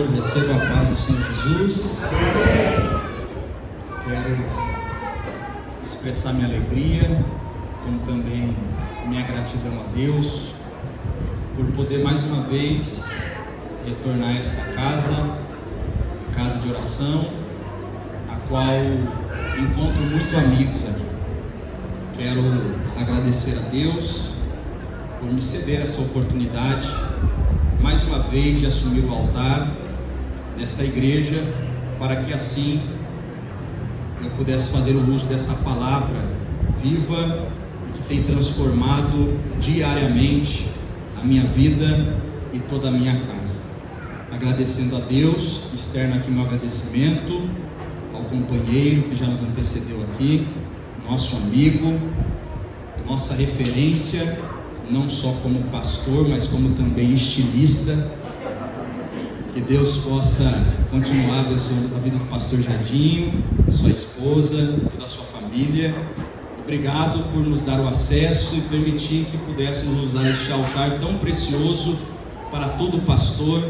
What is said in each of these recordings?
Senhor, receba a paz do Senhor Jesus. Quero expressar minha alegria, como também minha gratidão a Deus, por poder mais uma vez retornar a esta casa de oração, a qual encontro muito amigos aqui. Quero agradecer a Deus por me ceder essa oportunidade, mais uma vez, de assumir o altar desta igreja, para que assim eu pudesse fazer o uso desta palavra viva e que tem transformado diariamente a minha vida e toda a minha casa. Agradecendo a Deus, externo aqui meu agradecimento ao companheiro que já nos antecedeu aqui, nosso amigo, nossa referência, não só como pastor, mas como também estilista. Que Deus possa continuar abençoando a vida do pastor Jadinho, sua esposa, toda a sua família. Obrigado por nos dar o acesso e permitir que pudéssemos usar este altar tão precioso para todo pastor,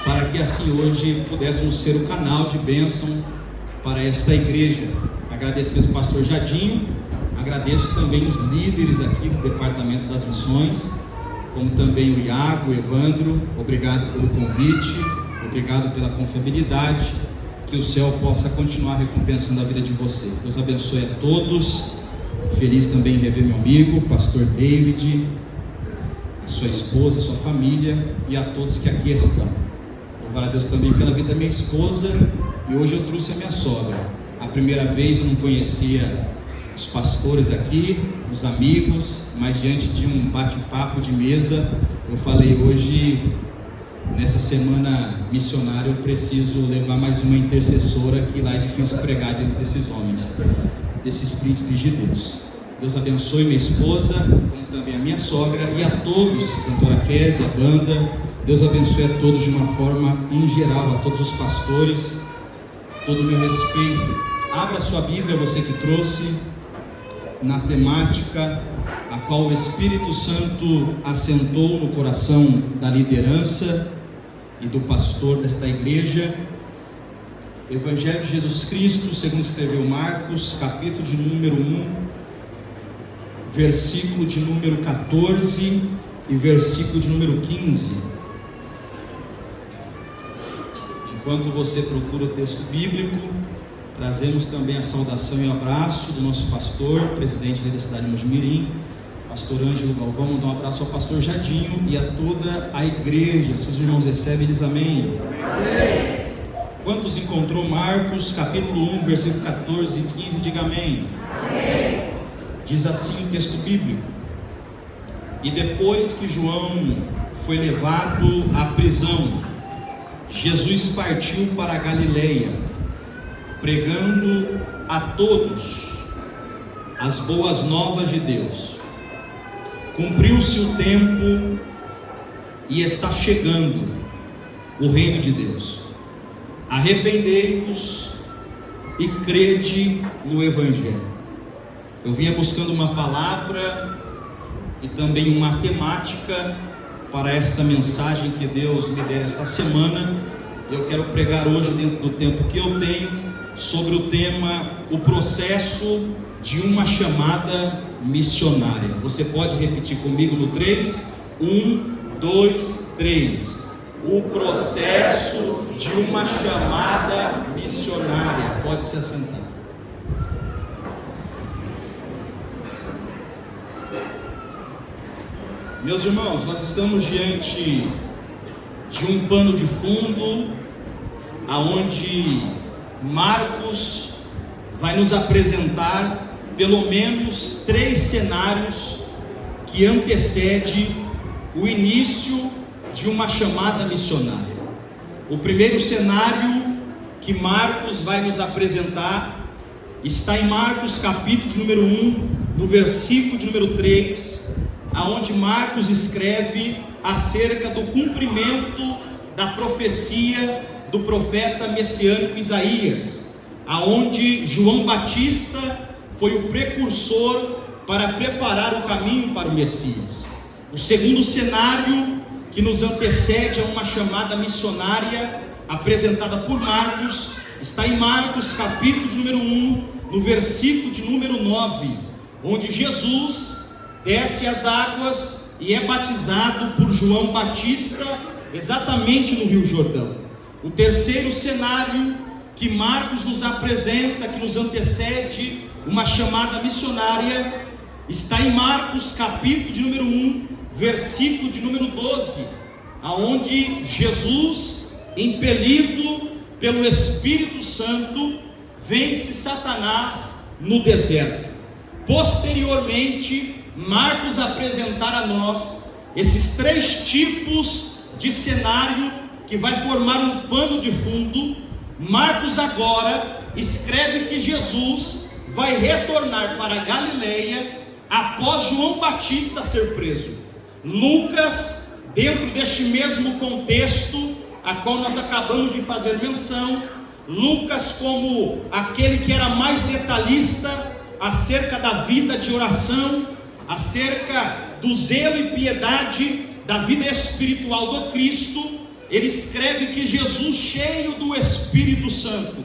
para que assim hoje pudéssemos ser o canal de bênção para esta igreja. Agradecendo o pastor Jadinho, agradeço também os líderes aqui do Departamento das Missões, como também o Iago, o Evandro. Obrigado pelo convite, obrigado pela confiabilidade. Que o céu possa continuar recompensando a vida de vocês. Deus abençoe a todos. Feliz também em rever meu amigo, pastor David, a sua esposa, a sua família e a todos que aqui estão. Louvar a Deus também pela vida da minha esposa. E hoje eu trouxe a minha sogra. A primeira vez eu não conhecia os pastores aqui, os amigos, mas diante de um bate-papo de mesa, eu falei: hoje, nessa semana missionária, eu preciso levar mais uma intercessora, que lá é difícil pregar diante desses homens, desses príncipes de Deus. Deus abençoe minha esposa, como também a minha sogra, e a todos, cantora Kézia, a banda. Deus abençoe a todos de uma forma em geral, a todos os pastores, todo o meu respeito. Abra sua Bíblia, você que trouxe, na temática a qual o Espírito Santo assentou no coração da liderança e do pastor desta igreja. Evangelho de Jesus Cristo, segundo escreveu Marcos, capítulo de número 1, versículo de número 14 e versículo de número 15. Enquanto você procura o texto bíblico, trazemos também a saudação e abraço do nosso pastor, presidente da cidade de Mojimirim, pastor Ângelo Galvão. Mandar um abraço ao pastor Jadinho e a toda a igreja. Seus irmãos recebem eles, amém? Amém. Quantos encontrou Marcos capítulo 1, versículo 14 e 15, diga amém. Amém. Diz assim o texto bíblico: e depois que João foi levado à prisão, Jesus partiu para a Galileia, pregando a todos as boas novas de Deus. Cumpriu-se o tempo e está chegando o reino de Deus. Arrependei-vos e crede no Evangelho. Eu vinha buscando uma palavra e também uma temática para esta mensagem que Deus me deu esta semana. Eu quero pregar hoje, dentro do tempo que eu tenho, sobre o tema: o processo de uma chamada missionária. Você pode repetir comigo no 3? 1, 2, 3. O processo de uma chamada missionária. Pode se assentar. Meus irmãos, nós estamos diante de um pano de fundo, aonde Marcos vai nos apresentar pelo menos 3 cenários que antecedem o início de uma chamada missionária. O primeiro cenário que Marcos vai nos apresentar está em Marcos capítulo de número 1, no versículo de número 3, aonde Marcos escreve acerca do cumprimento da profecia do profeta messiânico Isaías, aonde João Batista foi o precursor para preparar o caminho para o Messias. O segundo cenário que que nos antecede a uma chamada missionária apresentada por Marcos, está em Marcos capítulo de número 1, no versículo de número 9, onde Jesus desce as águas e é batizado por João Batista, exatamente no Rio Jordão. O terceiro cenário que Marcos nos apresenta, que nos antecede uma chamada missionária, está em Marcos capítulo de número 1, versículo de número 12, aonde Jesus, impelido pelo Espírito Santo, vence Satanás no deserto. Posteriormente, Marcos apresentará a nós esses três tipos de cenário que vai formar um pano de fundo. Marcos agora escreve que Jesus vai retornar para a Galileia após João Batista ser preso. Lucas, dentro deste mesmo contexto a qual nós acabamos de fazer menção, Lucas, como aquele que era mais detalhista acerca da vida de oração, acerca do zelo e piedade da vida espiritual do Cristo, ele escreve que Jesus, cheio do Espírito Santo,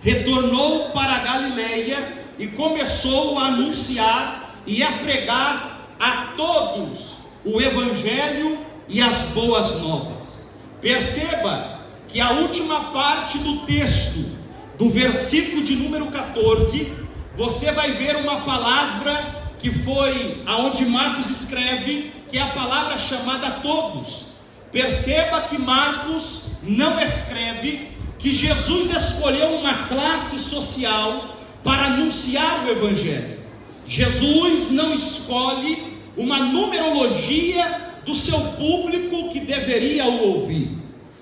retornou para a Galileia e começou a anunciar e a pregar a todos o Evangelho e as boas novas. Perceba que a última parte do texto, do versículo de número 14, você vai ver uma palavra que foi aonde Marcos escreve, que é a palavra chamada todos. Perceba que Marcos não escreve que Jesus escolheu uma classe social para anunciar o Evangelho. Jesus não escolhe uma numerologia do seu público que deveria o ouvir.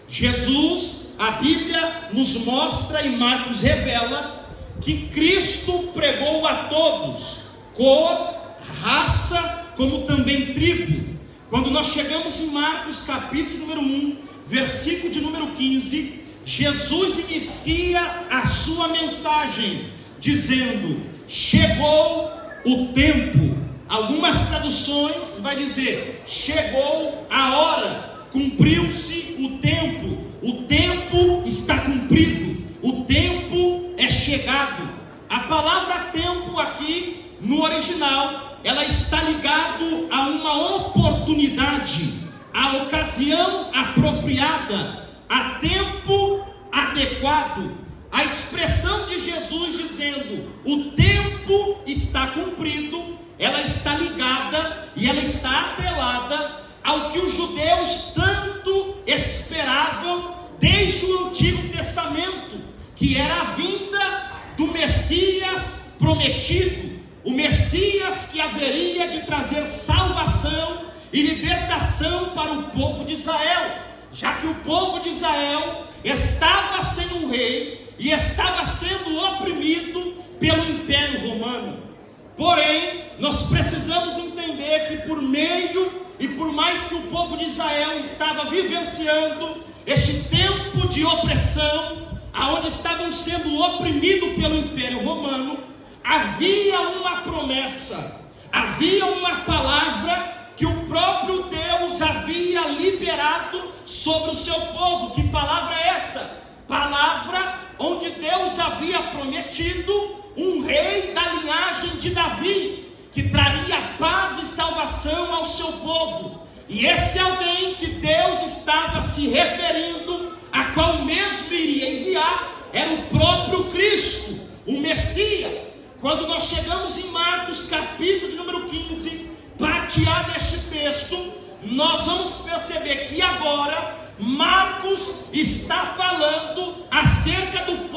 Jesus, a Bíblia nos mostra e Marcos revela que Cristo pregou a todos, cor, raça, como também tribo. Quando nós chegamos em Marcos capítulo número 1, versículo de número 15, Jesus inicia a sua mensagem dizendo: chegou o tempo. Algumas traduções vai dizer: chegou a hora, cumpriu-se o tempo está cumprido, o tempo é chegado. A palavra tempo aqui no original, ela está ligado a uma oportunidade, a ocasião apropriada, a tempo adequado. A expressão de Jesus dizendo: o tempo está cumprido, ela está ligada e ela está atrelada ao que os judeus tanto esperavam desde o Antigo Testamento, que era a vinda do Messias prometido, o Messias que haveria de trazer salvação e libertação para o povo de Israel, já que o povo de Israel estava sem um rei e estava sendo oprimido pelo Império Romano. Porém, nós precisamos entender que por meio e por mais que o povo de Israel estava vivenciando este tempo de opressão, aonde estavam sendo oprimidos pelo Império Romano, havia uma promessa, havia uma palavra que o próprio Deus havia liberado sobre o seu povo. Que palavra é essa? Palavra onde Deus havia prometido um rei da linhagem de Davi, que traria paz e salvação ao seu povo. E esse alguém que Deus estava se referindo, a qual mesmo iria enviar, era o próprio Cristo, o Messias. Quando nós chegamos em Marcos capítulo de número 15, partilhar deste texto, nós vamos perceber que agora Marcos está falando acerca do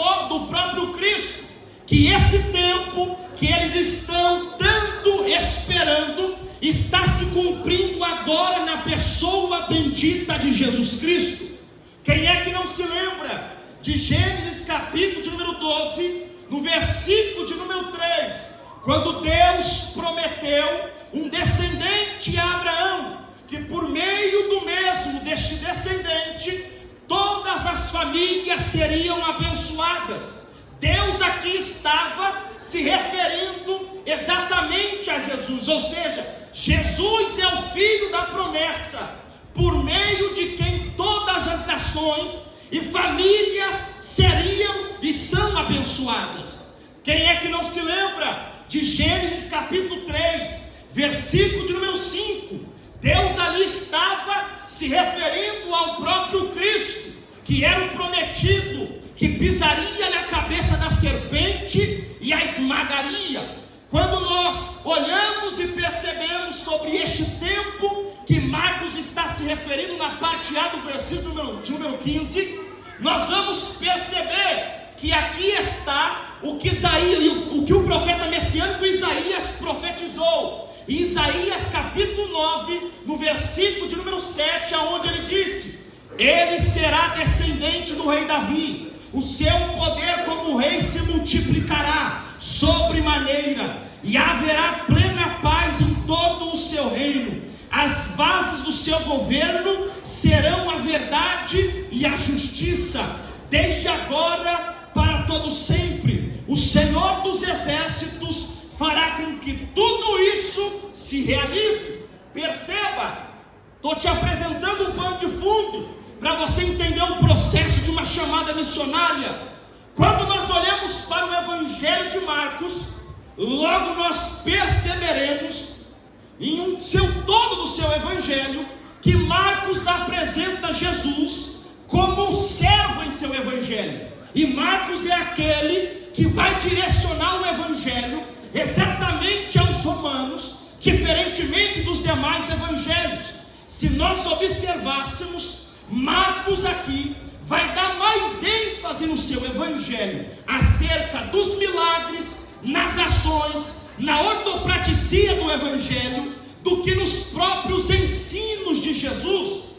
próprio Cristo, que esse tempo que eles estão tanto esperando está se cumprindo agora na pessoa bendita de Jesus Cristo. Quem é que não se lembra de Gênesis capítulo de número 12, no versículo de número 3, quando Deus prometeu um descendente a Abraão, que por meio do mesmo deste descendente, todas as famílias seriam abençoadas. Deus aqui estava se referindo exatamente a Jesus, ou seja, Jesus é o filho da promessa. por meio de quem todas as nações e famílias seriam e são abençoadas. Quem é que não se lembra de Gênesis capítulo 3, versículo de número 5? Deus ali estava se referindo ao próprio Cristo, que era o prometido, que pisaria na cabeça da serpente e a esmagaria. Quando nós olhamos e percebemos sobre este tempo que Marcos está se referindo na parte A do versículo de número 15, nós vamos perceber que aqui está o que o profeta messiânico Isaías profetizou. Em Isaías capítulo 9, no versículo de número 7, aonde ele disse: ele será descendente do rei Davi, o seu poder como rei se multiplicará sobremaneira, e haverá plena paz em todo o seu reino. As bases do seu governo serão a verdade e a justiça, desde agora para todo sempre. O Senhor dos exércitos fará com que tudo isso se realize. Perceba, estou te apresentando um pano de fundo para você entender o processo de uma chamada missionária. Quando nós olhamos para o Evangelho de Marcos, logo nós perceberemos em todo do seu Evangelho que Marcos apresenta Jesus como um servo em seu Evangelho. E Marcos é aquele que vai direcionar o Evangelho exatamente aos romanos, diferentemente dos demais evangelhos. Se nós observássemos, Marcos aqui vai dar mais ênfase no seu Evangelho acerca dos milagres, nas ações, na ortopraxia do Evangelho, do que nos próprios ensinos de Jesus.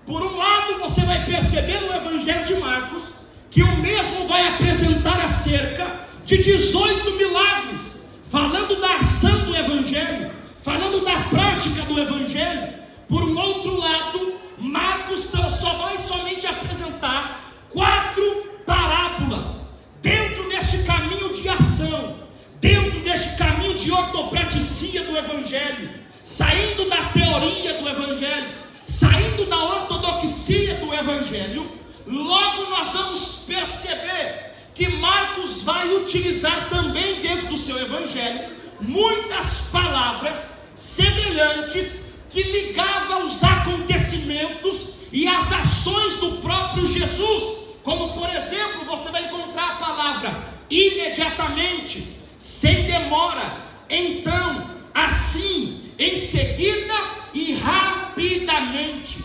Por um lado, você vai perceber no Evangelho de Marcos que o mesmo vai apresentar acerca de 18 milagres, falando da ação do Evangelho, falando da prática do Evangelho. Por um outro lado, Marcos só vai somente apresentar 4 parábolas dentro deste caminho de ação, dentro deste caminho de ortopraxia do Evangelho, saindo da teoria do Evangelho, saindo da ortodoxia do Evangelho. Logo nós vamos perceber que Marcos vai utilizar também dentro do seu Evangelho muitas palavras semelhantes que ligavam os acontecimentos e as ações do próprio Jesus. Como por exemplo, você vai encontrar a palavra imediatamente, sem demora, então, assim, em seguida e rapidamente.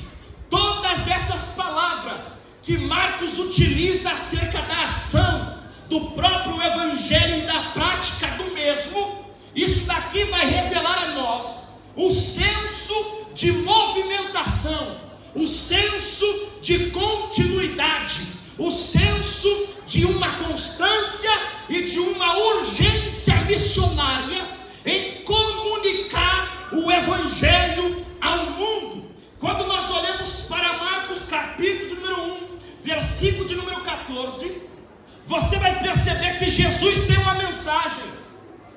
Todas essas palavras que Marcos utiliza acerca da ação do próprio Evangelho e da prática do mesmo, isso daqui vai revelar a nós o senso de movimentação, o senso de continuidade, o senso de uma constância e de uma urgência missionária em comunicar o Evangelho ao mundo. Quando nós olhamos para Marcos capítulo número 1, versículo de número 14, você vai perceber que Jesus tem uma mensagem.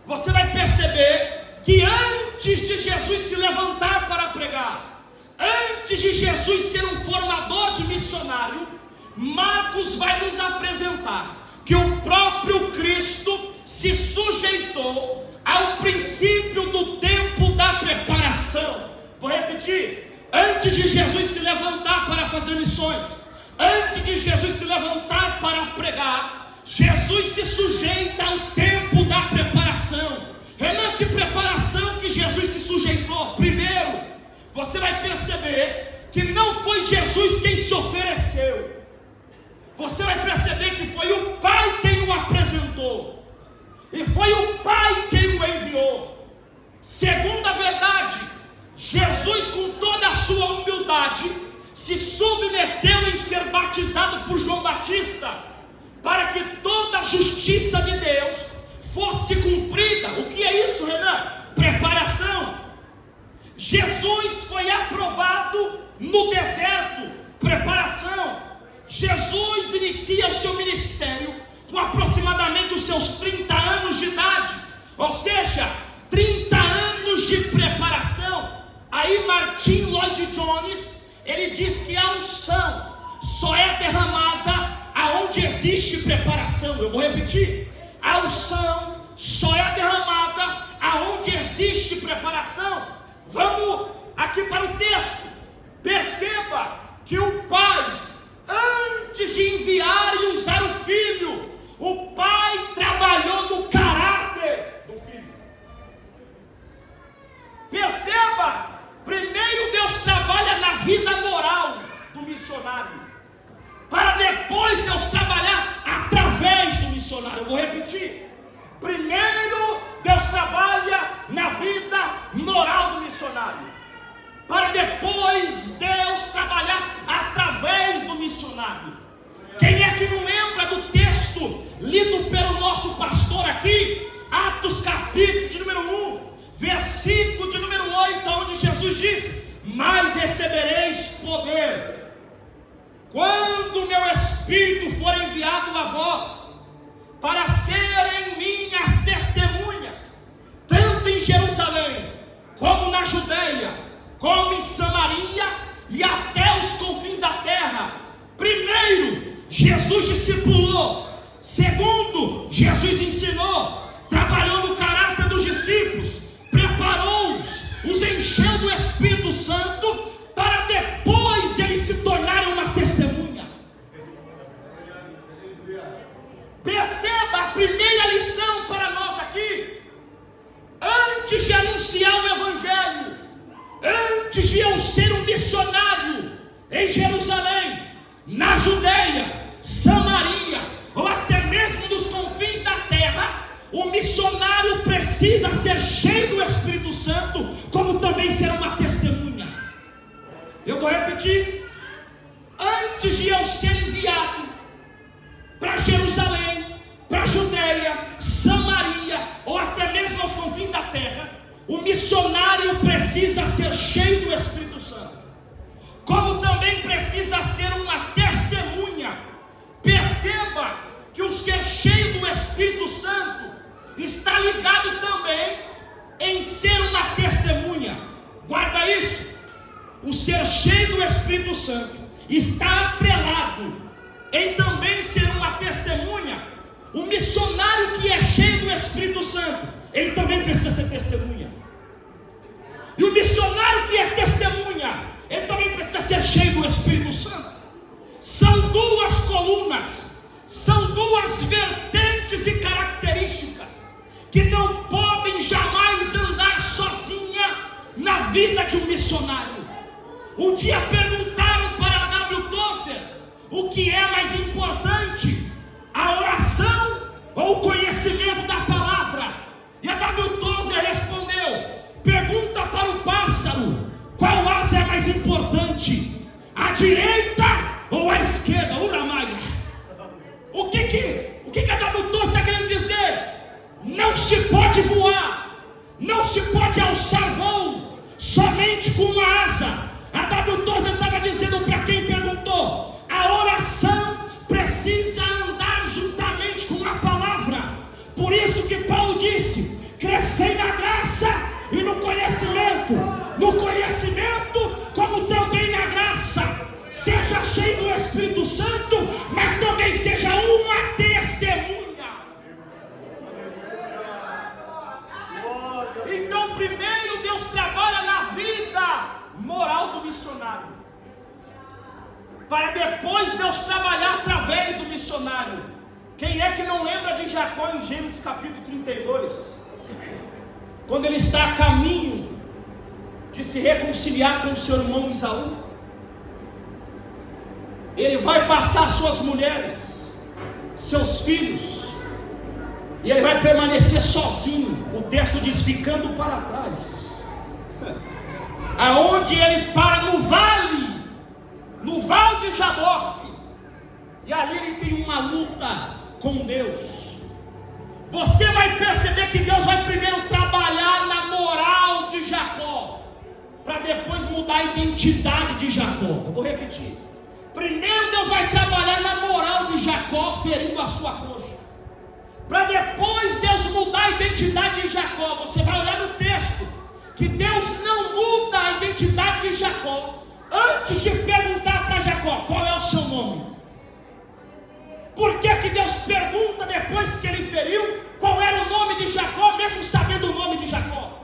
Você vai perceber que antes de Jesus se levantar para pregar, antes de Jesus ser um formador de missionário, Marcos vai nos apresentar que o próprio Cristo se sujeitou ao princípio do tempo da preparação. Vou repetir: antes de Jesus se levantar para fazer missões, antes de Jesus se levantar para pregar, Jesus se sujeita ao tempo da preparação. Renan, que preparação que Jesus se sujeitou? Primeiro, você vai perceber que não foi Jesus quem se ofereceu. Você vai perceber que foi o Pai quem o apresentou, e foi o Pai quem o enviou. Segunda verdade, Jesus, com toda a sua humildade, se submeteu em ser batizado por João Batista, para que toda a justiça de Deus fosse cumprida. O que é isso, Renan? Preparação. Jesus foi aprovado no deserto. Preparação. Jesus inicia o seu ministério com aproximadamente os seus 30 anos de idade, ou seja, 30 anos de preparação. Aí Martin Lloyd Jones, ele diz que a unção só é derramada aonde existe preparação. Eu vou repetir: a unção só é derramada aonde existe preparação. Vamos aqui para o texto. Perceba que o pai, antes de enviar e usar o filho, o pai trabalhou no caráter do filho. Perceba, primeiro Deus trabalha na vida moral do missionário, para depois Deus trabalhar através do missionário. Eu vou repetir: primeiro Deus trabalha na vida moral do missionário, para depois Deus trabalhar através do missionário. Quem é que não lembra do texto lido pelo nosso pastor aqui, Atos capítulo de número 1, versículo de número 8, onde Jesus disse: mas recebereis poder quando o meu Espírito for enviado a vós, para serem minhas testemunhas, tanto em Jerusalém, como na Judeia, como em Samaria e até os confins da terra. Primeiro, Jesus discipulou. Segundo, Jesus ensinou, trabalhou no caráter dos discípulos, preparou-os, os encheu do Espírito Santo, para depois eles se tornarem uma testemunha. Perceba a primeira lição para nós aqui: antes de anunciar o Evangelho, antes de eu ser um missionário em Jerusalém, na Judeia, Samaria, ou até mesmo nos confins da terra, o missionário precisa ser cheio do Espírito Santo, como também ser uma testemunha. Eu vou repetir: antes de eu ser enviado para Jerusalém, para Judeia, Samaria, ou até mesmo aos confins da terra, o missionário precisa ser cheio do Espírito Santo, como também precisa ser uma testemunha. Perceba que o ser cheio do Espírito Santo está ligado também em ser uma testemunha. Guarda isso: o ser cheio do Espírito Santo está atrelado em também ser uma testemunha. O missionário que é cheio do Espírito Santo, ele também precisa ser testemunha. E o missionário que é testemunha, ele também precisa ser cheio do Espírito Santo. São duas colunas, são duas vertentes e características que não podem jamais andar sozinha na vida de um missionário. Um dia perguntaram para W. Tozer o que é mais importante, a oração ou o conhecimento da palavra? E a W. Tozer respondeu: pergunta para o pássaro qual asa é mais importante, a direita ou a esquerda? Uramaia. O que a W. Tozer está querendo dizer? Não se pode voar, não se pode alçar voo somente com uma asa. A W. Tozer estava dizendo para quem perguntou: a oração precisa andar juntamente com a palavra. Por isso que Paulo disse: crescei na graça e no conhecimento, como também na graça. Seja cheio do Espírito Santo, mas também seja uma testemunha. Então, primeiro Deus trabalha na vida moral do missionário, para depois Deus trabalhar através do missionário. Quem é que não lembra de Jacó em Gênesis capítulo 32? Quando ele está a caminho de se reconciliar com o seu irmão Esaú, ele vai passar suas mulheres, seus filhos, e ele vai permanecer sozinho. O texto diz: ficando para trás. Aonde ele para no vale de Jaboque, e ali ele tem uma luta com Deus. Você vai perceber que Deus vai primeiro trabalhar na moral de Jacó, para depois mudar a identidade de Jacó. Eu vou repetir: primeiro Deus vai trabalhar na moral de Jacó, ferindo a sua coxa, para depois Deus mudar a identidade de Jacó. Você vai olhar no texto que Deus não muda a identidade de Jacó antes de perguntar para Jacó qual é o seu nome. Por que que Deus pergunta depois que ele feriu qual era o nome de Jacó, mesmo sabendo o nome de Jacó?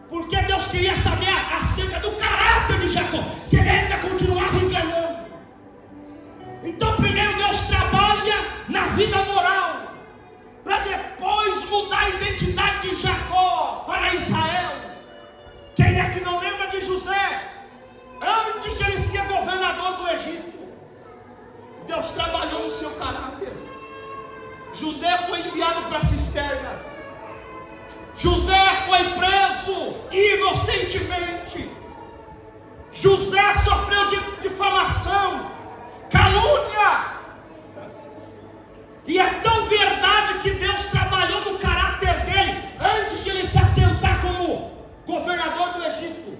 Porque Deus queria saber acerca do caráter de Jacó, se ele ainda continuava enganando. Então primeiro Deus trabalha na vida moral, para depois mudar a identidade de Jacó para Israel. Quem é que não lembra de José? Antes de ele ser governador do Egito, Deus trabalhou no seu caráter. José foi enviado para a cisterna. José foi preso inocentemente. José sofreu de difamação, calúnia. E é tão verdade que Deus trabalhou no caráter dele antes de ele se assentar como governador do Egito,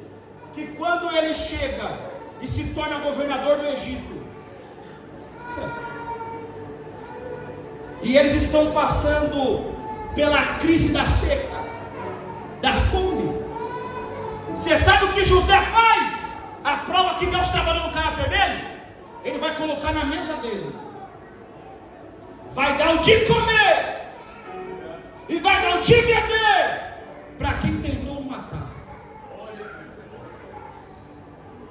que quando ele chega e se torna governador do Egito, e eles estão passando pela crise da seca, da fome. Você sabe o que José faz? A prova que Deus trabalhou no caráter dele, ele vai colocar na mesa dele, vai dar o de comer e vai dar o de beber para quem tentou matar.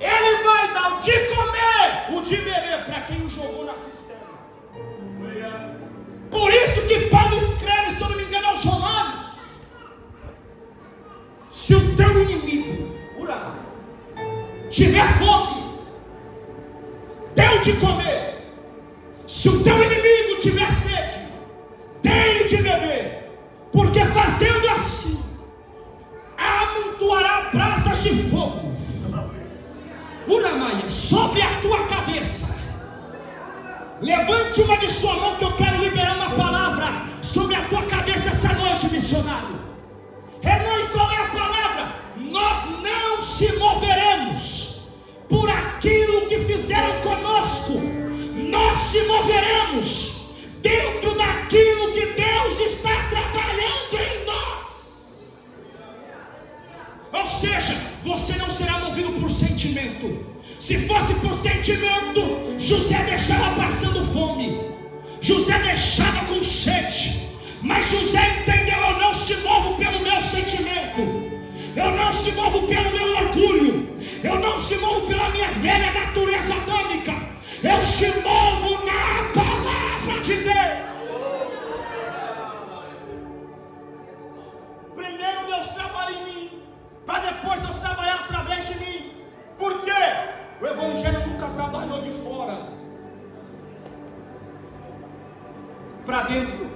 Ele vai dar o de comer, o de beber para quem o jogou na cisterna. Por isso que Paulo escreve, se eu não me engano, aos Romanos: se o teu inimigo tiver fome, dê-o de comer. Se o teu inimigo tiver sede, dê-lhe de beber, porque fazendo assim amontoará brasas de fogo sobre a tua cabeça. Levante uma de sua mão, que eu quero liberar uma palavra sobre a tua cabeça essa noite, missionário. Renan, qual é a palavra? Nós não se moveremos por aquilo que fizeram conosco. Nós se moveremos dentro daquilo que Deus está trabalhando em nós. Ou seja, você não será movido por sentimento. Se fosse por sentimento, José deixava passando fome, José deixava com sede. Mas José entendeu: eu não se movo pelo meu sentimento, eu não se movo pelo meu orgulho, eu não se movo pela minha velha natureza adâmica, eu se movo na palavra de Deus. Primeiro Deus trabalha em mim, para depois Deus trabalhar através de mim. Por quê? O evangelho nunca trabalhou de fora para dentro.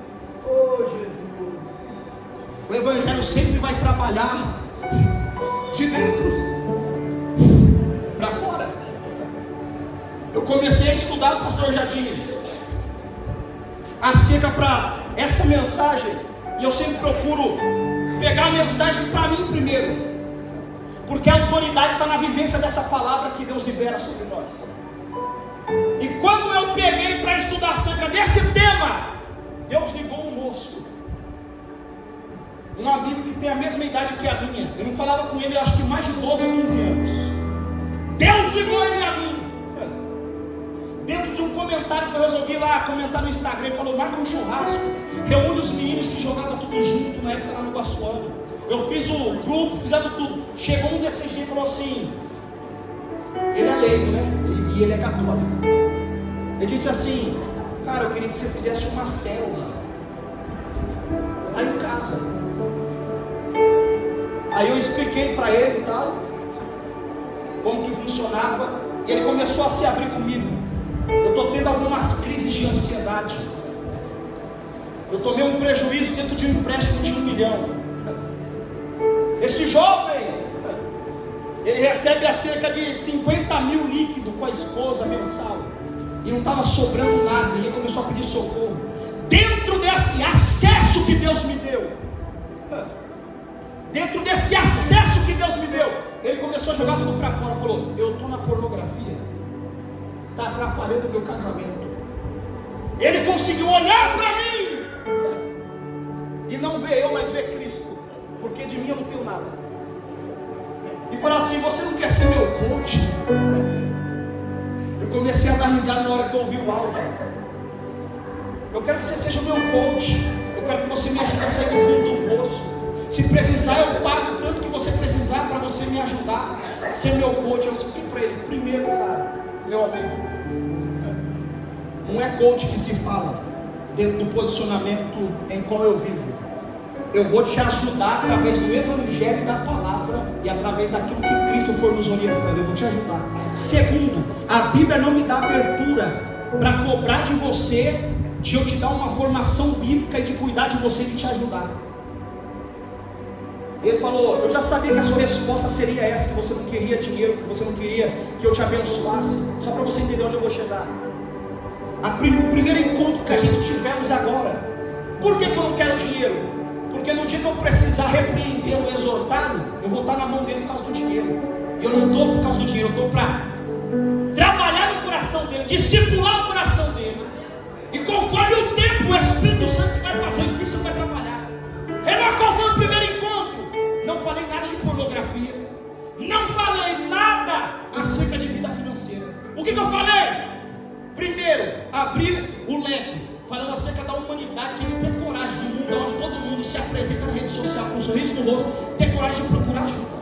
Oh Jesus! O evangelho sempre vai trabalhar de dentro para fora. Eu comecei a estudar, pastor Jardim, acerca para essa mensagem, e eu sempre procuro pegar a mensagem para mim primeiro, porque a autoridade está na vivência dessa palavra que Deus libera sobre nós. E quando eu peguei para estudar acerca desse tema, Deus ligou um moço, um amigo que tem a mesma idade que a minha. Eu não falava com ele, acho que mais de 12 ou 15 anos. Deus ligou ele a mim, dentro de um comentário que eu resolvi lá comentar no Instagram. Ele falou: marca um churrasco, reúne os meninos que jogavam tudo junto na época lá no Guaçuano. Eu fiz o grupo, fizemos tudo. Chegou um desses dias e falou assim, ele é leigo, né? E ele é católico. Ele disse assim: cara, eu queria que você fizesse uma célula lá em casa. Aí eu expliquei para ele e tal, como que funcionava. E ele começou a se abrir comigo. Eu estou tendo algumas crises de ansiedade. Eu tomei um prejuízo dentro de um empréstimo de 1 milhão. Esse jovem, ele recebe a cerca de 50 mil líquido com a esposa mensal, e não estava sobrando nada, e ele começou a pedir socorro. Dentro desse acesso que Deus me deu, ele começou a jogar tudo para fora. Falou: eu estou na pornografia, está atrapalhando o meu casamento. Ele conseguiu olhar para mim e não ver eu, mas ver Cristo, porque de mim eu não tenho nada. e falou assim: você não quer ser meu coach? Eu comecei a dar risada na hora que eu ouvi o áudio. Eu quero que você seja o meu coach. Eu quero que você me ajude a sair do fundo do poço. Se precisar, eu pago tanto que você precisar para você me ajudar, ser meu coach. Eu expliquei para ele: primeiro, cara, meu amigo, não é coach que se fala dentro do posicionamento em qual eu vivo. Eu vou te ajudar através do evangelho e da palavra, e através daquilo que Cristo for nos orientando. Eu vou te ajudar. Segundo, a Bíblia não me dá abertura para cobrar de você, de eu te dar uma formação bíblica e de cuidar de você e de te ajudar. Ele falou: eu já sabia que a sua resposta seria essa, que você não queria dinheiro, que você não queria que eu te abençoasse. Só para você entender onde eu vou chegar. O primeiro encontro que a gente tivemos agora, por que eu não quero dinheiro? Porque no dia que eu precisar repreendê-lo, exortá-lo, eu vou estar na mão dele por causa do dinheiro. E eu não estou por causa do dinheiro, eu estou para trabalhar no coração dele, discipular o coração dele. E conforme o tempo, o Espírito Santo vai fazer, o Espírito Santo vai trabalhar. Qual foi o primeiro encontro? Não falei nada de pornografia, não falei nada acerca de vida financeira. O que eu falei? Primeiro, abrir o leque, falando acerca da humanidade, de ter coragem de um mundo onde todo mundo se apresenta na rede social com um sorriso no rosto, ter coragem de procurar ajuda.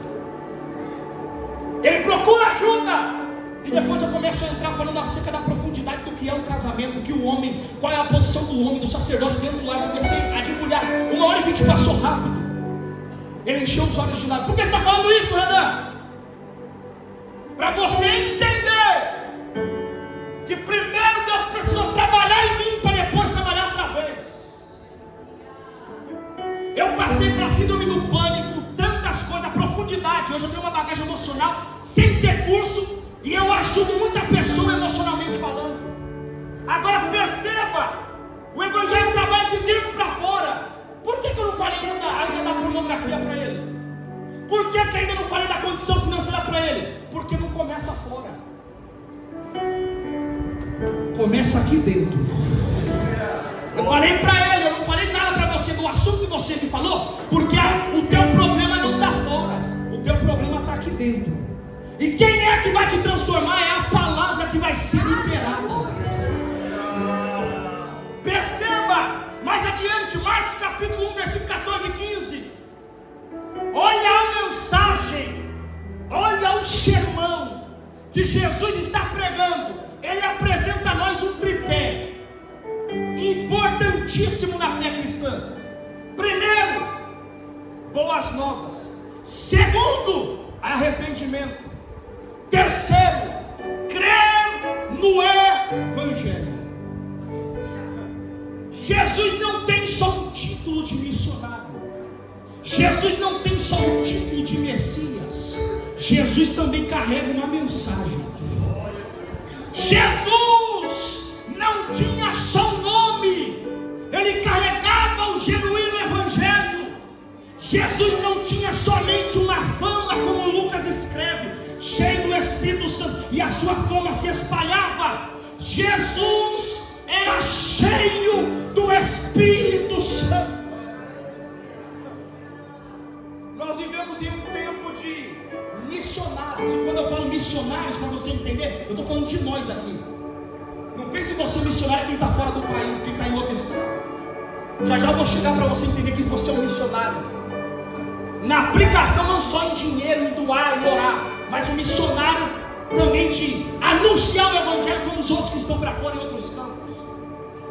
Ele procura ajuda. E depois eu começo a entrar falando acerca da profundidade do que é um casamento, do que o homem, qual é a posição do homem, do sacerdote dentro do lar. Eu comecei a debulhar. 1h20 passou rápido. Ele encheu os olhos de lado. Por que você está falando isso, Renan? Para você entender que primeiro Deus precisou trabalhar em mim para depois trabalhar através. Eu passei para síndrome do pânico, tantas coisas, a profundidade. Hoje eu tenho uma bagagem emocional sem ter curso. E eu ajudo muita pessoa emocionalmente falando. Agora perceba, o evangelho trabalha de dentro para fora. Por que eu não falei ainda da pornografia para ele? Por que ainda não falei da condição financeira para ele? Porque não começa fora, começa aqui dentro. Eu falei para ele, eu não falei nada para você do assunto que você me falou, porque o teu problema não está fora, o teu problema está aqui dentro. E quem é que vai te transformar? É a palavra que vai ser liberada. Perceba, mais adiante, Marcos capítulo 1, versículo 14 e 15. Olha a mensagem, olha o sermão que Jesus está pregando. Ele apresenta a nós um tripé importantíssimo na fé cristã. Primeiro, boas novas. Segundo, arrependimento. Terceiro, crer no evangelho. Jesus não tem só um título de missionário. Jesus não tem só um título de Messias. Jesus também carrega uma mensagem. Jesus não tinha só um nome, ele carregava o genuíno evangelho. Jesus não tinha somente uma fama, como Lucas escreve, cheio do Espírito Santo, e a sua fama se espalhava. Jesus era cheio do Espírito Santo. Nós vivemos em um tempo de missionários, e quando eu falo missionários, para você entender, eu estou falando de nós aqui. Não pense você missionário quem está fora do país, quem está em outro estado. Já eu vou chegar para você entender que você é um missionário. Na aplicação não só em dinheiro, em doar, em orar, mas um missionário também de anunciar o evangelho como os outros que estão para fora em outros campos.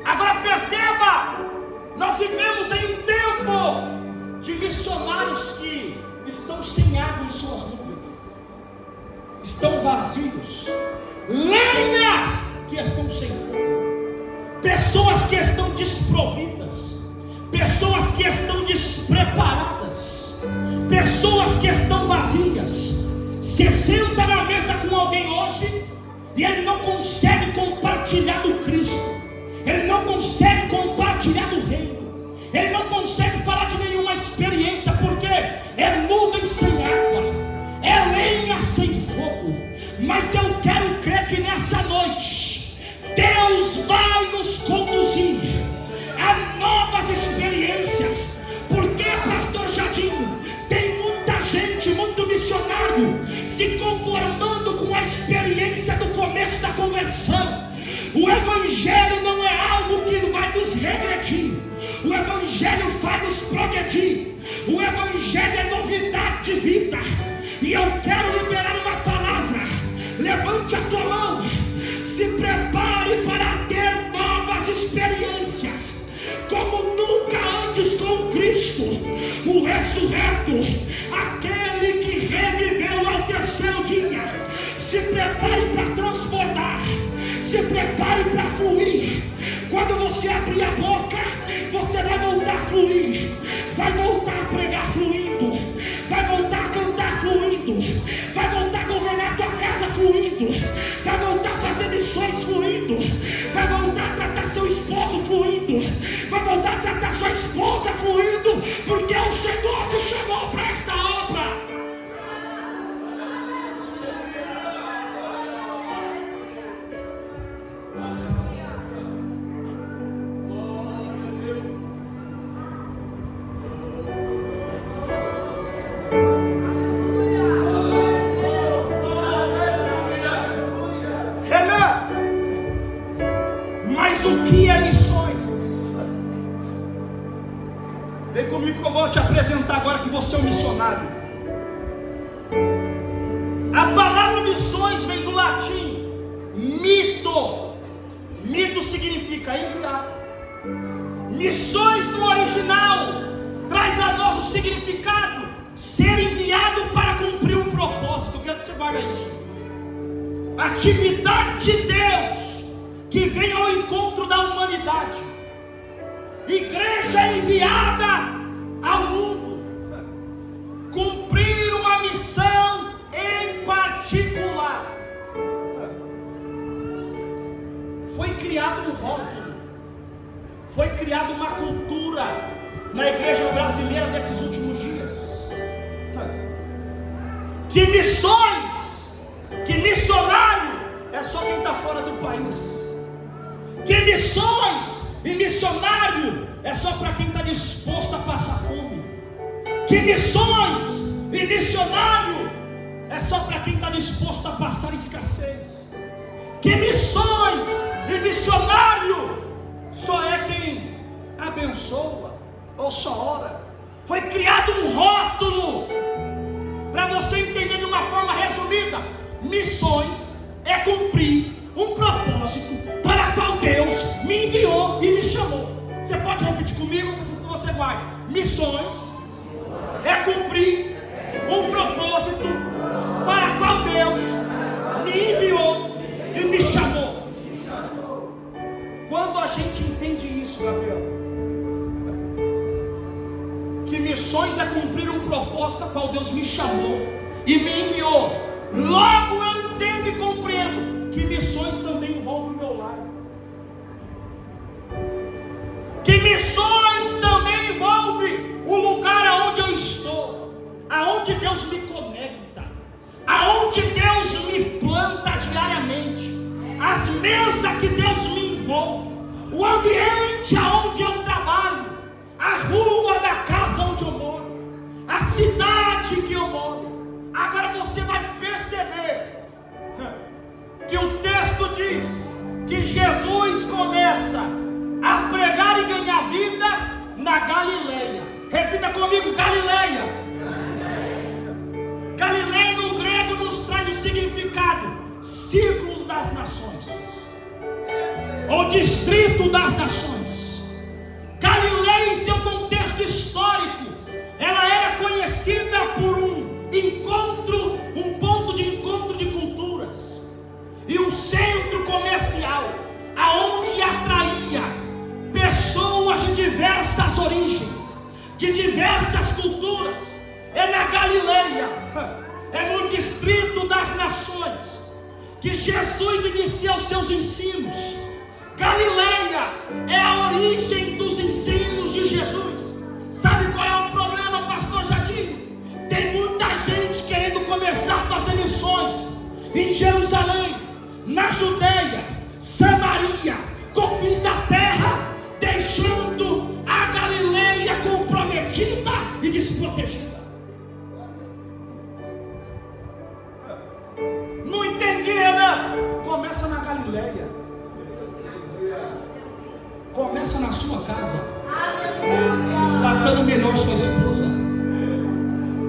Agora perceba, nós vivemos em um tempo de missionários que estão sem água em suas nuvens, estão vazios, lenhas que estão sem fogo, pessoas que estão desprovidas, pessoas que estão despreparadas, pessoas que estão vazias. Você senta na mesa com alguém hoje e ele não consegue compartilhar do Cristo, ele não consegue compartilhar do reino, ele não consegue falar de nenhuma experiência, porque é nuvem sem água, é lenha sem fogo. Mas eu quero crer que nessa noite Deus vai nos conduzir a novas experiências. Porque, pastor Jadinho, tem muita gente, muito missionário decreto, aquele que reviveu ao terceiro dia, se prepare para transbordar, se prepare para fluir. Quando você abrir a boca, você vai voltar a fluir, vai voltar a pregar fluindo, vai voltar a cantar fluindo, vai voltar a governar a tua casa fluindo, vai voltar a fazer missões fluindo, vai voltar a tratar seu esposo fluindo, vai voltar a tratar sua esposa fluindo, porque é o Senhor te chamou para esta obra. Comigo que eu vou te apresentar agora que você é um missionário. A palavra missões vem do latim mito. Mito significa enviar. Missões no original traz a nós o significado ser enviado para cumprir um propósito. Eu quero que você guarde isso. Atividade de Deus que vem ao encontro da humanidade. Igreja enviada ao mundo, cumprir uma missão em particular. Foi criado um rótulo, foi criada uma cultura na igreja brasileira desses últimos dias, que missões, que missionário é só quem está fora do país, que missões e missionário é só para quem está disposto a passar fome, que missões e missionário é só para quem está disposto a passar escassez, que missões e missionário só é quem abençoa ou só ora. Foi criado um rótulo para você entender de uma forma resumida: missões é cumprir um propósito para qual Deus me enviou e me chamou. Você pode repetir comigo, para que você guarde. Missões é cumprir um propósito para qual Deus me enviou e me chamou. Quando a gente entende isso, Gabriel, que missões é cumprir um propósito a qual Deus me chamou e me enviou, logo eu entendo e compreendo que missões também envolvem o meu lar, que missões também envolve o lugar aonde eu estou, aonde Deus me conecta, aonde Deus me planta diariamente, as mesas que Deus me envolve, o ambiente aonde eu trabalho, a rua da casa onde eu moro, a cidade que eu moro. Agora você vai perceber que o texto diz que Jesus começa a pregar e ganhar vidas na Galileia. Repita comigo: Galileia. Galileia no grego nos traz o significado círculo das nações, ou distrito das nações. Galileia, em seu contexto histórico, ela era conhecida por um ponto de encontro de culturas e um centro comercial aonde atraía pessoas de diversas origens, de diversas culturas. É na Galileia, é no distrito das nações que Jesus inicia os seus ensinos. Galileia é a origem dos ensinos de Jesus. Sabe qual é o problema, pastor Jardim? Tem muita gente querendo começar a fazer missões em Jerusalém, na Judeia, Samaria, confins da terra, deixando a Galileia comprometida e desprotegida. Não entendi, né? Começa na Galileia, começa na sua casa, tratando melhor sua esposa.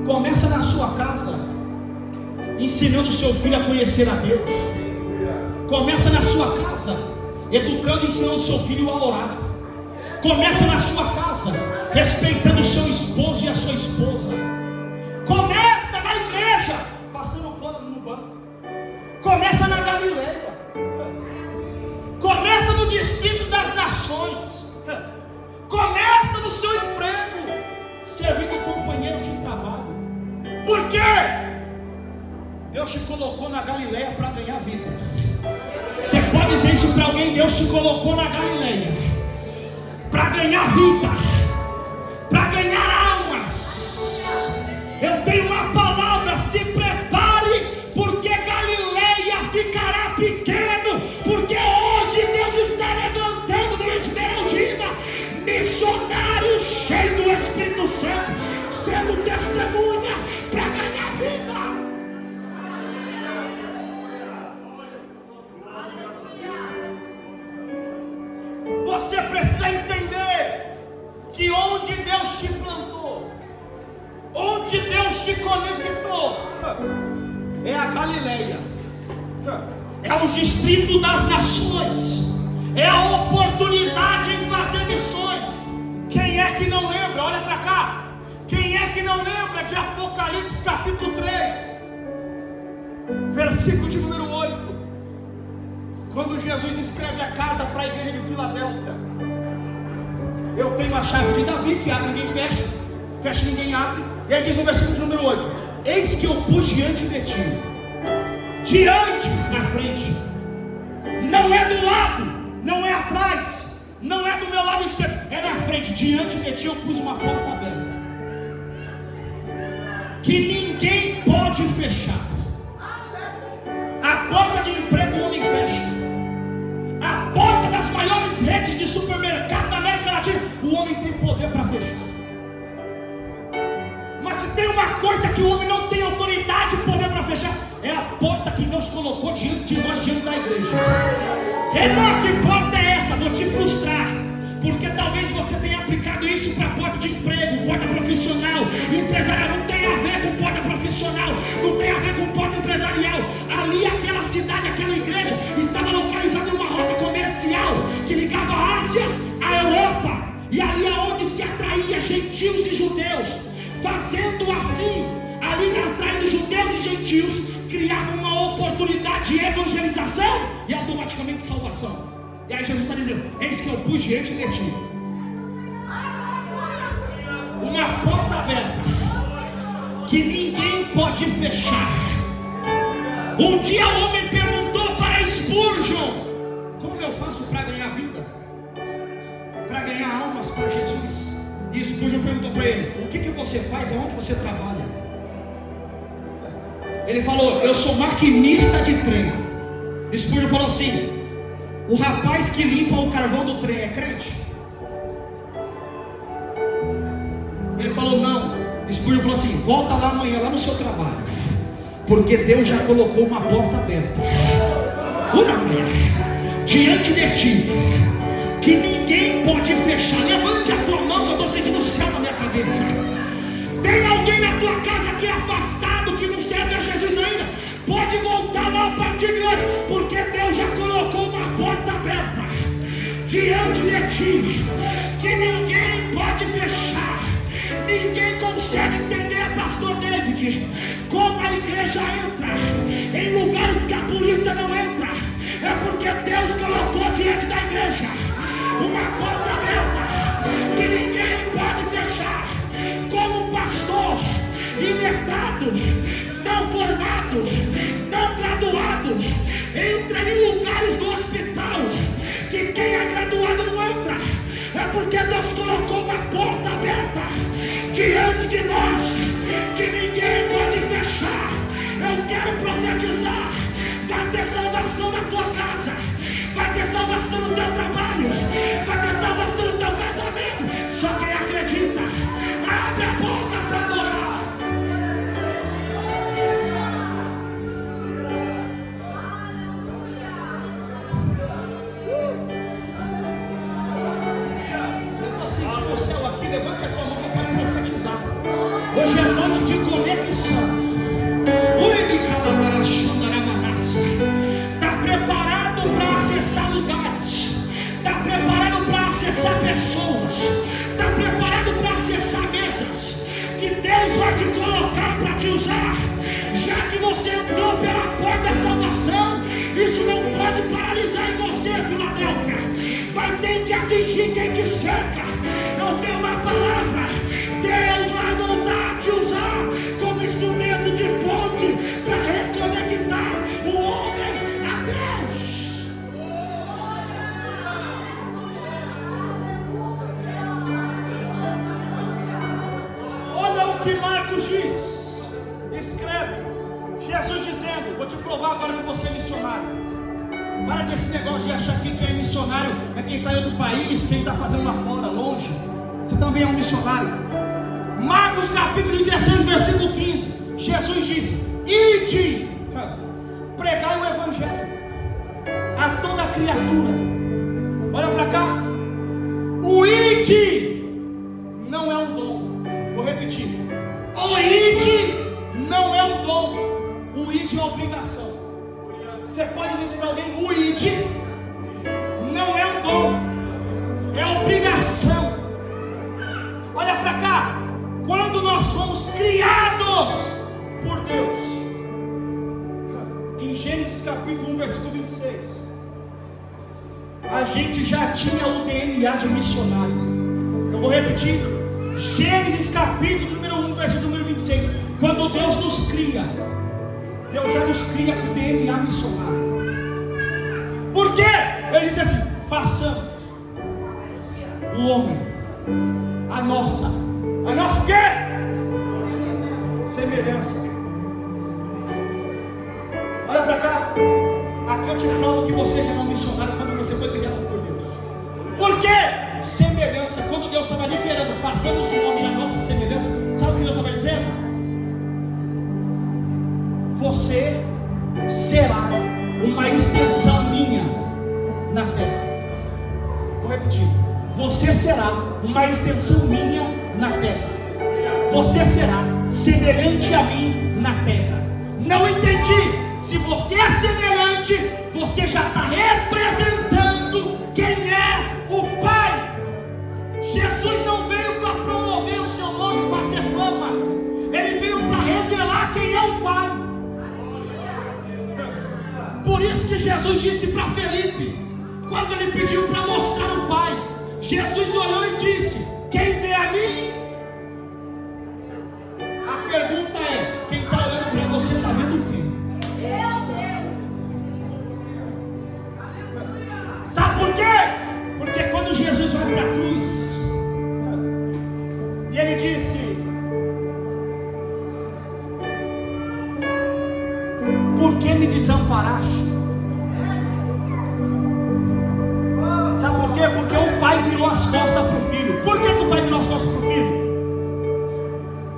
Começa na sua casa, ensinando o seu filho a conhecer a Deus. Começa na sua casa, educando e ensinando o seu filho a orar. Começa na sua casa, respeitando o seu esposo e a sua esposa. Começa na igreja, passando pano no banco. Começa na Galileia. Começa no distrito das nações. Começa no seu emprego, servindo companheiro de trabalho. Por quê? Deus te colocou na Galileia para ganhar vida. Você pode dizer isso para alguém? Deus te colocou na Galileia para ganhar vida, para ganhar almas. Eu tenho uma palavra: se prepare, porque Galileia ficará pequeno, porque hoje Deus está levantando no Esmeraldina missionários cheios do Espírito Santo, sendo testemunha para ganhar vida. Você precisa entender que onde Deus te plantou, onde Deus te conectou, é a Galileia, é o distrito das nações, é a oportunidade em fazer missões. Quem é que não lembra? Olha para cá. Quem é que não lembra de Apocalipse capítulo 3, versículo de número 8? Quando Jesus escreve a carta para a igreja de Filadélfia: eu tenho a chave de Davi, que abre ninguém fecha, fecha ninguém abre. E aí diz no versículo de número 8: eis que eu pus diante de ti, diante, na frente, não é do lado, não é atrás, não é do meu lado esquerdo, é na frente. Diante de ti eu pus uma porta aberta, que ninguém pode fechar. A porta de emprego o homem fecha. A porta das maiores redes de supermercado da América Latina, o homem tem poder para fechar. Mas se tem uma coisa que o homem não tem autoridade e poder para fechar, é a porta que Deus colocou diante de nós, diante da igreja. Irmão, que porta é essa? Vou te frustrar, porque talvez você tenha aplicado isso para porta de emprego, porta profissional, empresarial. Não tem a ver com porta profissional, não tem a ver com porta empresarial. Ali, aquela cidade, aquela igreja estava localizada em uma rota comercial que ligava a Ásia à Europa, e ali é onde se atraía gentios e judeus. Fazendo assim, ali atraindo judeus e gentios, criava uma oportunidade de evangelização e automaticamente salvação. E aí Jesus está dizendo: eis que eu pus diante de ti uma porta aberta, que ninguém pode fechar. Um dia o homem perguntou para Spurgeon: como eu faço para ganhar vida? Para ganhar almas para Jesus? E Spurgeon perguntou para ele: o que você faz? Aonde você trabalha? Ele falou: eu sou maquinista de trem. Spurgeon falou assim: o rapaz que limpa o carvão do trem é crente? Ele falou: não. Spurgeon falou assim: volta lá amanhã, lá no seu trabalho, porque Deus já colocou uma porta aberta diante de ti, que ninguém pode fechar. Levante a tua mão, que eu estou sentindo o céu na minha cabeça. Tem alguém na tua casa que é afastado, que não serve a Jesus ainda? Pode voltar lá a partir de hoje, porque Deus já colocou uma porta aberta diante de ti, que ninguém pode fechar. Ninguém consegue entender, pastor David, como a igreja entra em lugares que a polícia não entra. É porque Deus colocou diante da igreja uma porta aberta que ninguém pode fechar. Como pastor iletrado, não formado, não graduado, entra em lugares do hospital que quem é graduado não entra. É porque Deus colocou uma porta aberta diante de nós, que ninguém pode fechar. Eu quero profetizar: vai ter salvação na tua casa, vai ter salvação no teu trabalho, vai ter salvação no teu casamento. Só quem acredita, abre a boca para adorar. Eu estou sentindo o céu aqui. Levante a tua mão que eu quero profetizar. Hoje é noite de conexão. Está preparado para acessar lugares, está preparado para acessar pessoas, está preparado para acessar mesas, que Deus vai te colocar para usar. Já que você entrou pela porta da salvação, isso não pode paralisar em você, Filadélfia. Vai ter que atingir quem te cerca. Eu tenho uma palavra: Deus vai voltar a te usar como instrumento de ponte para reconectar o homem a Deus. Olha o que Marcos diz. Escreve Jesus dizendo: vou te provar agora que você é missionário. Para com esse negócio de achar que quem é missionário é quem está em outro país, quem está fazendo lá fora, longe. Você também é um missionário. Marcos capítulo 16, versículo 15. Jesus disse: ide, pregai o evangelho a toda criatura. Olha para cá. O ide não é um dom. Vou repetir. O ide não é um dom. O ide é obrigação. Você pode dizer isso para alguém: o ide não é um dom, é obrigação. Olha para cá. Quando nós fomos criados por Deus, em Gênesis capítulo 1, versículo 26, a gente já tinha o DNA de missionário. Eu vou repetir. Gênesis capítulo número 1, versículo número 26. Quando Deus nos cria, Deus já nos cria com o DNA missionário. Por quê? Ele diz assim: façamos o homem a nossa o quê? Semelhança. Olha para cá. Aqui eu te provo que você já é um missionário quando você foi criado por Deus. Por quê? Semelhança. Quando Deus estava liberando, façamos o homem a nossa semelhança, sabe o que Deus estava dizendo? Você será uma extensão minha na terra. Vou repetir. Você será uma extensão minha na terra. Você será semelhante a mim na terra. Não entendi. Se você é semelhante, você já está representando quem é o Pai. Jesus não veio para promover o seu nome, fazer fama. Ele veio para revelar quem é o Pai. Por isso que Jesus disse para Felipe, quando ele pediu para mostrar o Pai, Jesus olhou e disse: quem vê a mim? A pergunta é: quem está olhando para você está vendo o quê? Sabe por quê? Porque quando Jesus vai para a cruz e ele disse: por que me desamparaste? Sabe por quê? Porque o pai virou as costas para o filho. Por que o pai virou as costas para o filho?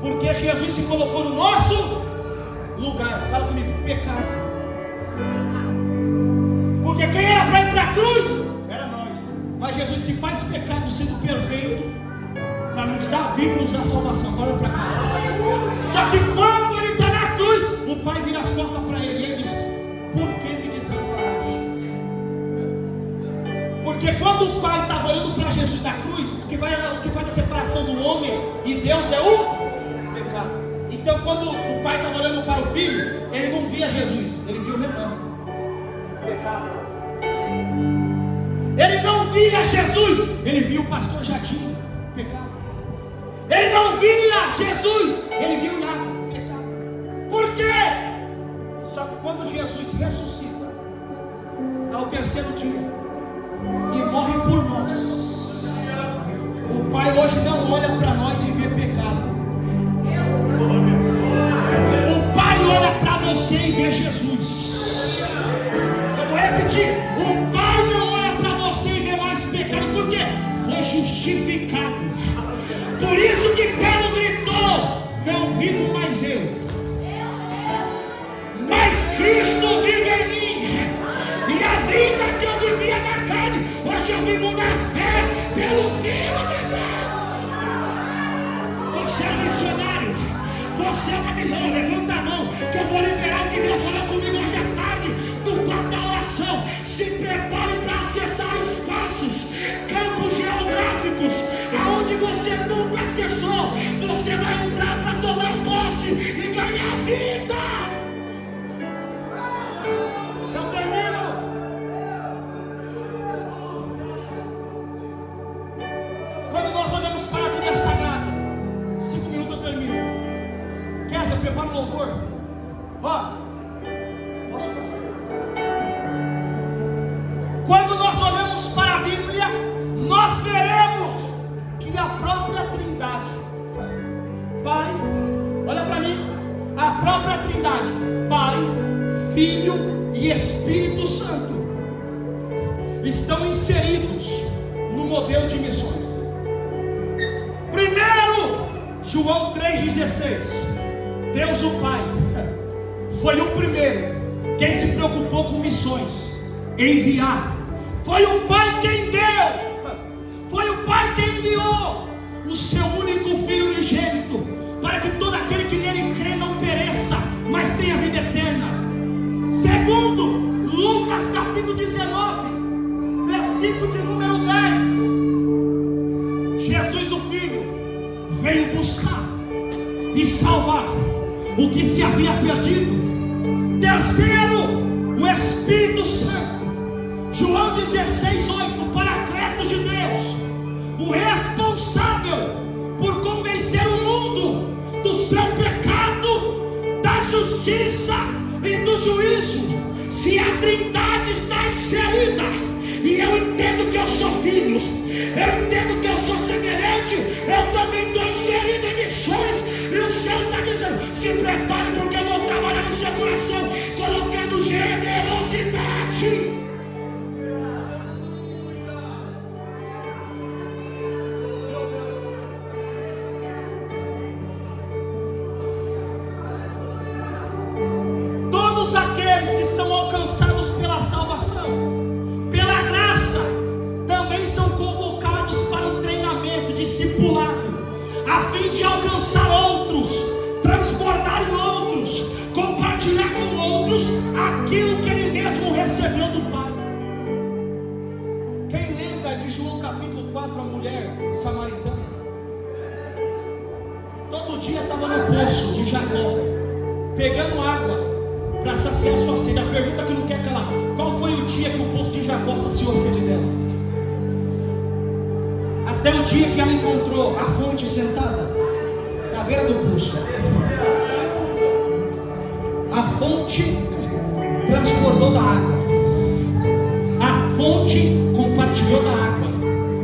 Porque Jesus se colocou no nosso lugar. Fala comigo: pecado. Porque quem era para ir para a cruz era nós. Mas Jesus se faz pecado sendo perfeito para nos dar vida e nos dar salvação. Olha para cá. Só que quando ele está na cruz, o pai vira as costas para ele e ele diz: por que me desamparaste? Porque quando o pai estava olhando para Jesus na cruz, o que faz a separação do homem e Deus é o pecado. Então quando o pai estava olhando para o filho, ele não via Jesus, ele via o Renan. Pecado. Ele não via Jesus, ele via o pastor Jadinho. Pecado. Ele não via Jesus, ele viu o Iago. Pecado. Por quê? Só que quando Jesus ressuscita ao terceiro dia e morre por nós, o Pai hoje não olha para nós e vê pecado. O Pai olha para você e vê Jesus. Eu vou repetir: o Pai não olha para você e vê mais pecado. Por quê? Foi justificado. Por isso que Pedro gritou: não vivo mais eu, mas Cristo vive em mim. E a vida que eu vivia na carne, hoje eu vivo na fé pelo Filho de Deus. Você é missionário. Você é uma missionária. Levanta a mão que eu vou liberar o que Deus falou comigo hoje à tarde no quarto da oração. Se prepare para acessar espaços, campos geográficos aonde você nunca acessou. Você vai entrar para tomar posse e ganhar prepara o louvor. Ó, posso passar? Quando nós olhamos para a Bíblia, nós veremos que a própria Trindade, Pai, olha para mim, a própria Trindade, Pai, Filho e Espírito Santo, estão inseridos no modelo de missões. Primeiro, João 3,16, Deus o Pai foi o primeiro quem se preocupou com missões, enviar. Foi o Pai quem deu, foi o Pai quem enviou o seu único Filho unigênito, para que todo aquele que nele crê não pereça, mas tenha vida eterna. Segundo, Lucas capítulo 19, versículo de número 10, Jesus o Filho veio buscar e salvar o que se havia perdido. Terceiro, o Espírito Santo, João 16:8, Paracletos de Deus, o responsável por convencer o mundo do seu pecado, da justiça e do juízo. Se a Trindade está inserida, e eu entendo que eu sou filho, eu entendo que eu sou semelhante, eu também estou inserido em missões, e o Senhor está dizendo: se prepare, porque eu vou trabalhar no seu coração, colocando generosidade. Todos aqueles que são alcançados pela salvação, pela graça, também são convocados para um treinamento discipulado, a fim de alcançar outros, transbordar em outros, compartilhar com outros aquilo que ele mesmo recebeu do Pai. Quem lembra de João capítulo 4, a mulher samaritana? Todo dia estava no poço de Jacó, pegando água para saciar sua sede. A pergunta que não quer calar: qual foi o dia que o poço de Jacó saciou a sede dela? Até o dia que ela encontrou a fonte sentada na beira do poço. A fonte transbordou da água, a fonte compartilhou da água,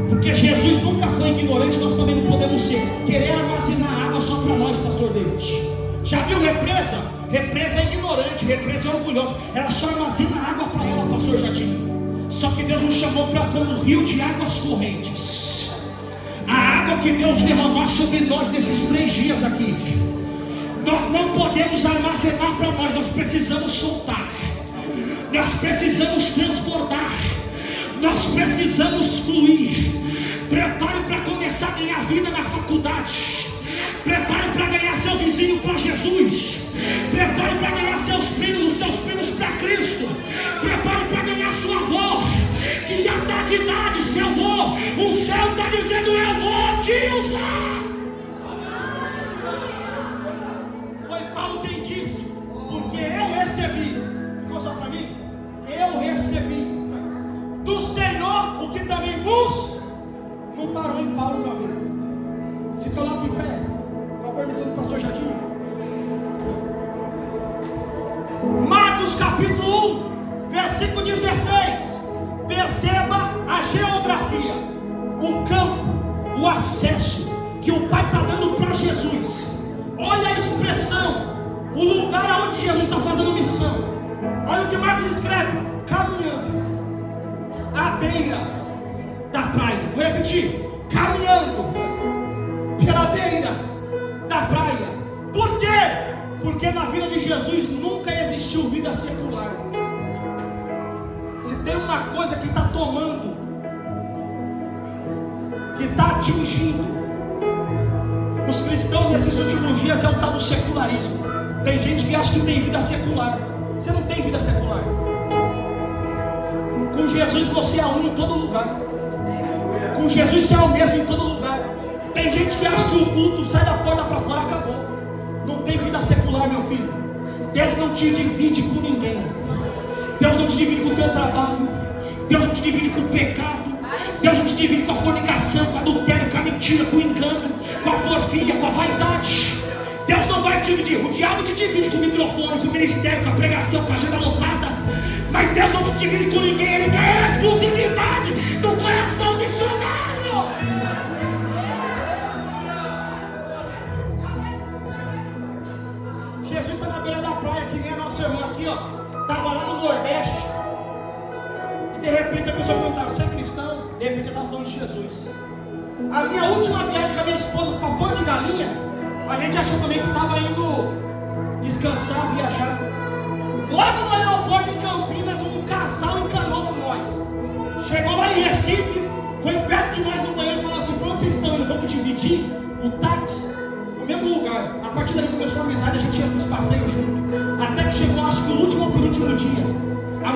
porque Jesus nunca foi ignorante, nós também não podemos ser. Querer armazenar água só para nós, pastor David. Já viu represa? Represa é ignorante, represa é orgulhosa, ela só armazena água para ela, pastor Jardim. Só que Deus nos chamou para como um rio de águas correntes. A água que Deus derramar sobre nós nesses 3 dias aqui, nós não podemos armazenar para nós, nós precisamos soltar, nós precisamos transbordar, nós precisamos fluir. Prepare para começar a ganhar vida na faculdade, prepare para ganhar seu vizinho para Jesus, prepare para ganhar seus primos para Cristo, prepare para ganhar sua avó, que já está de idade. Seu avô, o céu está dizendo: eu vou te usar. Foi Paulo quem disse: porque eu recebi, ficou só para mim? Eu recebi do Senhor o que também vos. Não parou em Paulo, meu amigo. Se coloque em pé, com a permissão do pastor Jardim. Marcos capítulo 1, versículo 16. Perceba a geografia, o campo, o acesso que o Pai está dando para Jesus. Olha a expressão, o lugar onde Jesus está fazendo missão. Olha o que Marcos escreve: caminhando à beira da praia. Vou repetir: caminhando pela beira da praia. Por quê? Porque na vida de Jesus nunca existiu vida secular. Se tem uma coisa que está tomando, que está atingindo os cristãos nesses últimos dias, é o tal do secularismo. Tem gente que acha que tem vida secular. Você não tem vida secular. Com Jesus você é um em todo lugar. Com Jesus você é o mesmo em todo lugar. Tem gente que acha que o culto sai da porta para fora, acabou. Não tem vida secular, meu filho. Deus não te divide com ninguém. Deus não te divide com o teu trabalho. Deus não te divide com o pecado. Deus não te divide com a fornicação, com o adultério, com a mentira, com o engano, com a porfia, com a vaidade. Deus não vai te dividir. O diabo divide com o microfone, com o ministério, com a pregação, com a agenda lotada. Mas Deus não te divide com ninguém. Ele quer a exclusividade do coração missionário. Jesus está na beira da praia, que nem a nossa irmã aqui, ó. Estava lá no Nordeste. E de repente a pessoa perguntava: você é cristão? De repente eu estava falando de Jesus. A minha última viagem com a minha esposa para Porto de Galinha, a gente achou também que estava indo descansar, viajar. Logo no aeroporto em Campinas, um casal encanou com nós. Chegou lá em Recife, foi perto de nós no banheiro e falou assim: para onde vocês estão indo? Vamos dividir o táxi no mesmo lugar. A partir daí começou a amizade, a gente ia para os passeios junto. Até que chegou, acho que no último ou penúltimo dia, a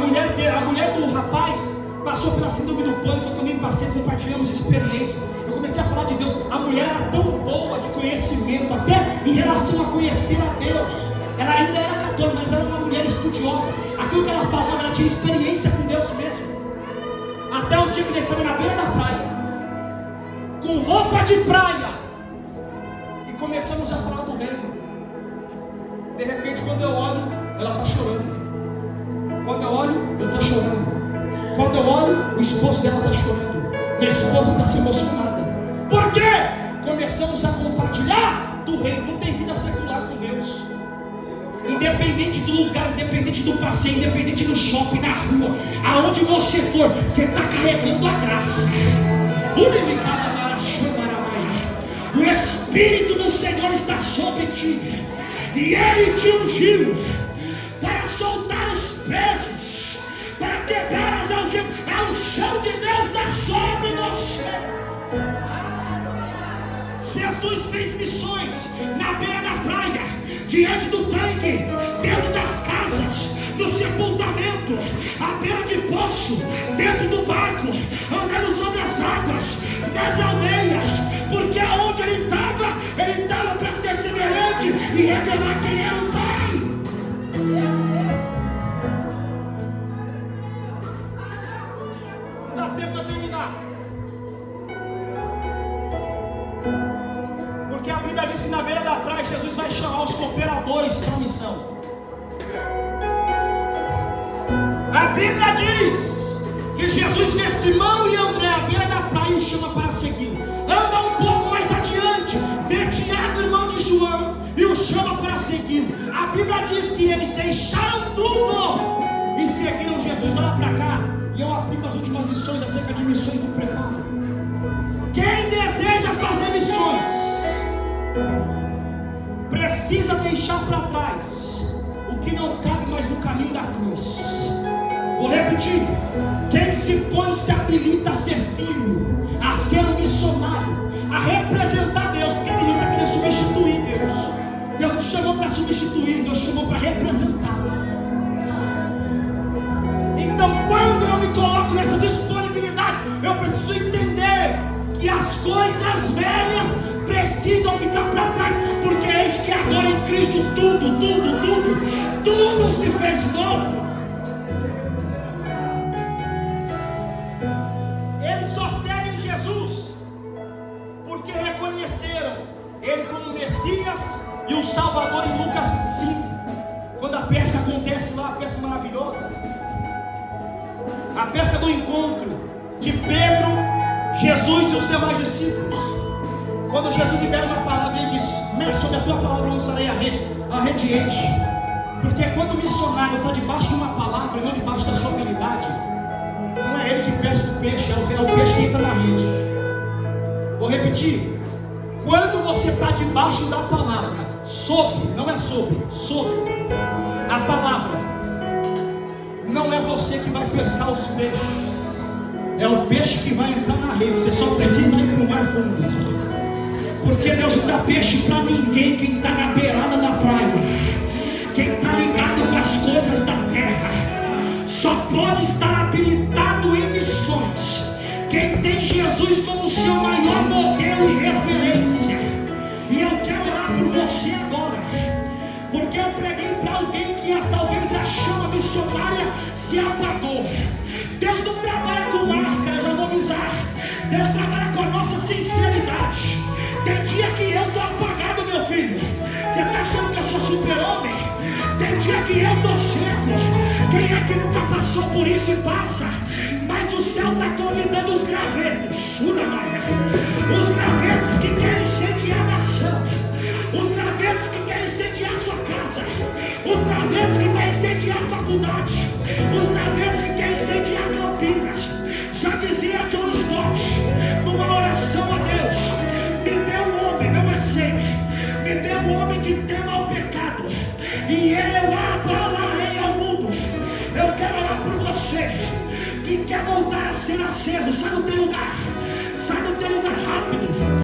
mulher do rapaz passou pela síndrome do pânico. Eu também passei, compartilhamos experiência. Eu comecei a falar de Deus. A mulher era tão boa de conhecimento, até em relação a conhecer a Deus. Ela ainda era católica, mas era uma mulher estudiosa. Aquilo que ela falava, ela tinha experiência com Deus mesmo. Até o dia que nós estamos na beira da praia, com roupa de praia, e começamos a falar do reino. De repente, quando eu olho, ela está chorando. Quando eu olho, eu estou chorando. Quando eu olho, o esposo dela está chorando. Minha esposa está se emocionada. Por quê? Começamos a compartilhar do reino. Não tem vida secular com Deus. Independente do lugar, independente do passeio, independente do shopping, na rua, aonde você for, você está carregando a graça. O Espírito do Senhor está sobre ti, e Ele te ungiu para soltar os pesos, para quebrar as algemas. A unção de Deus está sobre você. Jesus fez missões na beira da praia, diante do tanque, dentro das casas, do sepultamento, à beira de poço, dentro do barco, andando sobre as águas, nas aldeias, porque aonde ele estava para ser semelhante e revelar quem era o Pai. Não dá tempo para terminar. Porque a Bíblia diz que na beira da praia Jesus vai chamar os cooperadores para a missão. A Bíblia diz que Jesus vê Simão e André à beira da praia e o chama para seguir. Anda um pouco mais adiante, vê Tiago, irmão de João, e o chama para seguir. A Bíblia diz que eles deixaram tudo e seguiram Jesus. Olha para cá, e eu aplico as últimas lições acerca de missões do preparo. Quem deseja fazer missões precisa deixar para trás o que não cabe mais no caminho da cruz. Vou repetir: quem se põe se habilita a ser filho, a ser um missionário, a representar Deus, porque tem gente que está querendo substituir Deus. Deus não chamou para substituir, Deus chamou para representar. Então, quando eu me coloco nessa disponibilidade, eu preciso entender que as coisas velhas precisam ficar para trás, porque é isso que agora em Cristo tudo se fez novo. Eles só seguem Jesus porque reconheceram Ele como Messias e o Salvador em Lucas 5. Quando a pesca acontece lá, a pesca maravilhosa, a pesca do encontro de Pedro, Jesus e os demais discípulos. Quando Jesus libera uma palavra, ele diz: sobre a tua palavra lançarei a rede enche. Porque quando o missionário está debaixo de uma palavra e não debaixo da sua habilidade, não é ele que pesca o peixe, é o peixe que entra na rede. Vou repetir: quando você está debaixo da palavra, não é sobre a palavra, não é você que vai pescar os peixes, é o peixe que vai entrar na rede. Você só precisa ir para o mar fundo. Porque Deus não dá peixe para ninguém. Quem está na beirada da praia, quem está ligado com as coisas da terra, só pode estar habilitado em missões quem tem Jesus como seu maior modelo e referência. E eu quero orar por você agora, porque eu preguei para alguém que talvez a chama missionária se apagou. Deus não trabalha com máscara, já vou avisar. Deus trabalha com a nossa sinceridade. Tem dia que eu estou apagado, meu filho. Você está achando que eu sou super-homem? que eu estou seco. Quem é que nunca passou por isso e passa? Mas o céu está convidando os gravetos, os gravetos que querem incendiar a nação, os gravetos que querem incendiar a sua casa, os gravetos que querem incendiar a faculdade, os gravetos que querem incendiar Campinas. Já dizia John Stott, numa oração a Deus: me dê um homem, não é sempre, me dê um homem que tema o pecado, e eu abalarei ao mundo. Eu quero orar por você que quer voltar a ser aceso. Sai do teu lugar rápido.